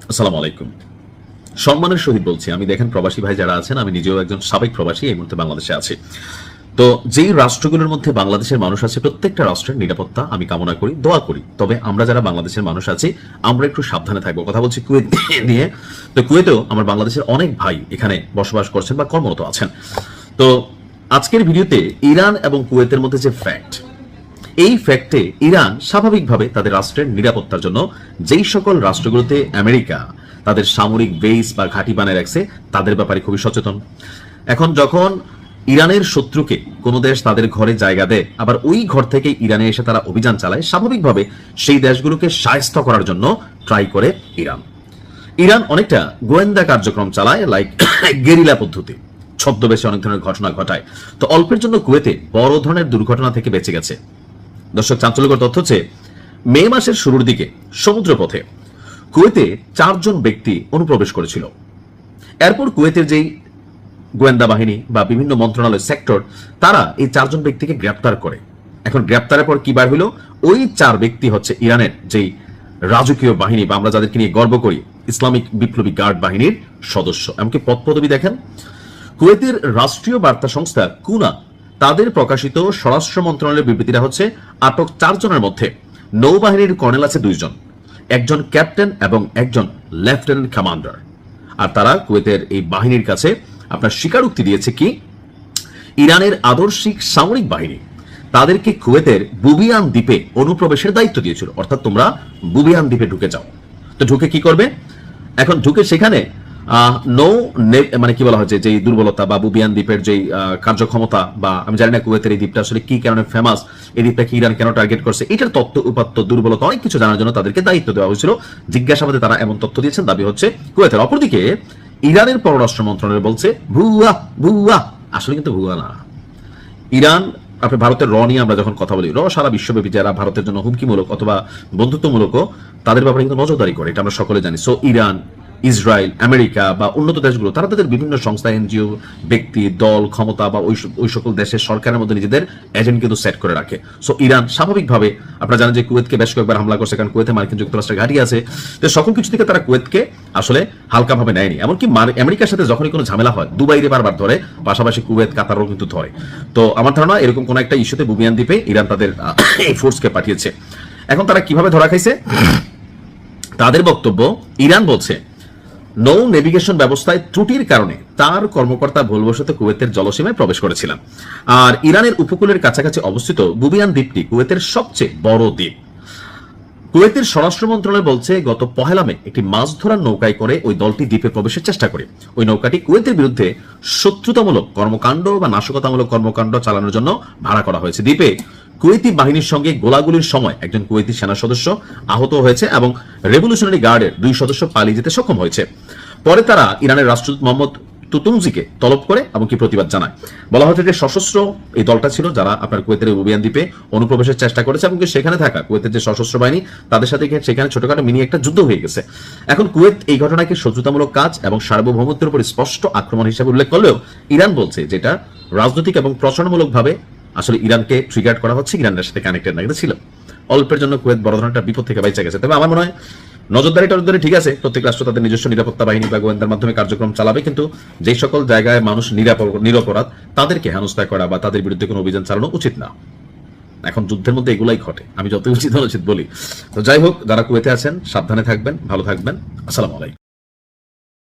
আসসালামু আলাইকুম। সম্মানের সহিত বলছি, আমি দেখেন প্রবাসী ভাই যারা আছেন, আমি নিজেও একজন সাবেক প্রবাসী, এই মুহূর্তে বাংলাদেশে আছি। তো যেই রাষ্ট্রগুলোর মধ্যে বাংলাদেশের মানুষ আছে, প্রত্যেকটা রাষ্ট্রের নিরাপত্তা আমি কামনা করি, দোয়া করি। তবে আমরা যারা বাংলাদেশের মানুষ আছি, আমরা একটু সাবধানে থাকবো। কথা বলছি কুয়েত নিয়ে। তো কুয়েতেও আমার বাংলাদেশের অনেক ভাই এখানে বসবাস করছেন বা কর্মরত আছেন। তো আজকের ভিডিওতে ইরান এবং কুয়েতের মধ্যে যে ফ্যাক্ট, এই ফ্যাক্টে ইরান স্বাভাবিকভাবে তাদের রাষ্ট্রের নিরাপত্তার জন্য যেই সকল রাষ্ট্রগুলোতে আমেরিকা তাদের সামরিক বেস বা ঘাঁটি বানিয়ে রাখছে, তাদের ব্যাপারে খুবই সচেতন। এখন যখন ইরানের শত্রুকে কোনো দেশ তাদের ঘরে জায়গা দেয়, আবার ওই ঘর থেকে ইরানে এসে তারা অভিযান চালায়, স্বাভাবিকভাবে সেই দেশগুলোকে শায়েস্তা করার জন্য ট্রাই করে ইরান অনেকটা গোয়েন্দা কার্যক্রম চালায়, লাইক গেরিলা পদ্ধতি, ছদ্মবেশে অনেক ধরনের ঘটনা ঘটায়। তো অল্পের জন্য কুয়েতে বড় ধরনের দুর্ঘটনা থেকে বেঁচে গেছে। দর্শক, চাঞ্চল্যকর তথ্য হচ্ছে, মে মাসের শুরুর দিকে সমুদ্রপথে কুয়েতে 4 জন ব্যক্তি অনুপ্রবেশ করেছিল। এরপর কুয়েতের যেই গোয়েন্দা বাহিনী বা বিভিন্ন মন্ত্রণালয় সেক্টর, তারা এই 4 জন ব্যক্তিকে গ্রেপ্তার করে। এখন গ্রেপ্তারের পর কি বার হলো, ওই 4 ব্যক্তি হচ্ছে ইরানের যেই রাজকীয় বাহিনী বা আমরা যাদেরকে নিয়ে গর্ব করি, ইসলামিক বিপ্লবী গার্ড বাহিনীর সদস্য। এমনকি পদ পদবি দেখেন, কুয়েতের রাষ্ট্রীয় বার্তা সংস্থা কুনা তাদের প্রকাশিত স্বরাষ্ট্র মন্ত্রণালয়ের বিবৃতিটা হচ্ছে, আটক 4 জনের মধ্যে নৌবাহিনীর কর্নেল আছে 2 জন, একজন ক্যাপ্টেন এবং একজন লেফটেন্যান্ট কমান্ডার। আর তারা কুয়েতের এই বাহিনীর কাছে আপনার স্বীকারোক্তি দিয়েছে কি, ইরানের আদর্শিক সামরিক বাহিনী তাদেরকে কুয়েতের বুবিয়ান দ্বীপে অনুপ্রবেশের দায়িত্ব দিয়েছিল। অর্থাৎ তোমরা বুবিয়ান দ্বীপে ঢুকে যাও। তো ঢুকে কি করবে? এখন ঢুকে সেখানে মানে কি বলা হচ্ছে, যে দুর্বলতা বা বুবিয়ান দ্বীপের যে কার্যক্ষমতা, বা আমি জানি না কুয়েতের এই দ্বীপটা আসলে কি কারণে ফেমাস, এই দ্বীপটা কি ইরান কেন টার্গেট করছে, এটার তথ্য উপাত্ত দুর্বলতা অনেক কিছু জানার জন্য তাদেরকে দায়িত্ব দেওয়া হয়েছিল। জিজ্ঞাসাবাদে তারা এমন তথ্য দিয়েছেন, দাবি হচ্ছে কুয়েতের। অপরদিকে ইরানের পররাষ্ট্র মন্ত্রণালয় বলছে ভুয়া ভুয়া, আসলে কিন্তু ভুয়া না। ইরান, আপনি ভারতের র নিয়ে আমরা যখন কথা বলি, র সারা বিশ্বব্যাপী যারা ভারতের জন্য হুমকিমূলক অথবা বন্ধুত্বমূলক, তাদের ব্যাপারে কিন্তু নজরদারি করে, এটা আমরা সকলে জানি। সো ইরান, ইসরায়েল, আমেরিকা বা উন্নত দেশগুলো, তারা তাদের বিভিন্ন সংস্থা, এনজিও, ব্যক্তি, দল, ক্ষমতা বা ওই সকল দেশের সরকারের মধ্যে নিজেদের এজেন্ট কিন্তু সেট করে রাখে। সো ইরান স্বাভাবিকভাবে, আপনারা জানেন যে কুয়েতকে বেশ কয়েকবার হামলা করছে, কারণ কুয়েতে মার্কিন যুক্তরাষ্ট্রের ঘাঁটি আছে। তো সকল কিছু থেকে তারা কুয়েতকে আসলে হালকাভাবে নেয়নি। এমনকি আমেরিকার সাথে যখনই কোনো ঝামেলা হয়, দুবাইরে বারবার ধরে, পাশাপাশি কুয়েত, কাতারও কিন্তু ধরে। তো আমার ধারণা এরকম কোন একটা ইস্যুতে বুবিয়ান দ্বীপে ইরান তাদের এই ফোর্সকে পাঠিয়েছে। এখন তারা কিভাবে ধরা খাইছে? তাদের বক্তব্য, ইরান বলছে নৌ নেভিগেশন ব্যবস্থায় ত্রুটির কারণে তার কর্মকর্তা ভুলবশত কুয়েতের জলসীমায় প্রবেশ করেছিলেন। আর ইরানের উপকূলের কাছাকাছি অবস্থিত বুবিয়ান দ্বীপটি কুয়েতের সবচেয়ে বড় দ্বীপ। কুয়েতের স্বরাষ্ট্র মন্ত্রণালয় বলছে, গত 1 মে একটি মাছ ধরার নৌকায় করে ওই দলটি দ্বীপে প্রবেশের চেষ্টা করে। ওই নৌকাটি কুয়েতের বিরুদ্ধে শত্রুতামূলক কর্মকাণ্ড বা নাশকতামূলক কর্মকাণ্ড চালানোর জন্য ভাড়া করা হয়েছে। দ্বীপে কুয়েতি বাহিনীর সঙ্গে গোলাগুলির সময় একজন কুয়েতি সেনা সদস্য আহত হয়েছে এবং রেভলিউশনারি গার্ডের 2 সদস্য পালিয়ে যেতে সক্ষম হয়েছে। পরে তারা ইরানের রাষ্ট্রদূত মোহাম্মদ তুতুংজিকে তলব করে এমনকি প্রতিবাদ জানায়। বলা হচ্ছে যে সশস্ত্র এই দলটা ছিল যারা আপনার কুয়েতের বুবিয়ান দ্বীপে অনুপ্রবেশের চেষ্টা করেছে, এবং সেখানে থাকা কুয়েতের যে সশস্ত্র বাহিনী, তাদের সাথে সেখানে ছোটখাটো মিনি একটা যুদ্ধ হয়ে গেছে। এখন কুয়েত এই ঘটনাকে শত্রুতামূলক কাজ এবং সার্বভৌমত্বের উপর স্পষ্ট আক্রমণ হিসেবে উল্লেখ করলেও ইরান বলছে যেটা রাজনৈতিক এবং প্রচারণামূলকভাবে আসলে ইরানকে ট্রিগার করা হচ্ছে, ইরানের সাথে কানেক্টেড না, এটা ছিল। অল্পের জন্য কুয়েত বড় ধরনের একটা বিপদ থেকে বেঁচে গেছে। তবে আমার মনে হয় নজরদারি ঠিক আছে, প্রত্যেক রাষ্ট্র তাদের নিজস্ব নিরাপত্তা বাহিনী বা গোয়েন্দার মাধ্যমে কার্যক্রম চালাবে, কিন্তু যে সকল জায়গায় মানুষ নিরপরাধ, তাদেরকে হেনস্থা করা বা তাদের বিরুদ্ধে কোনো অভিযান চালানো উচিত না। এখন যুদ্ধের মধ্যে এগুলাই ঘটে, আমি যত উচিত অনুচিত বলি। তো যাই হোক, যারা কুয়েতে আছেন সাবধানে থাকবেন, ভালো থাকবেন। আসসালামু আলাইকুম।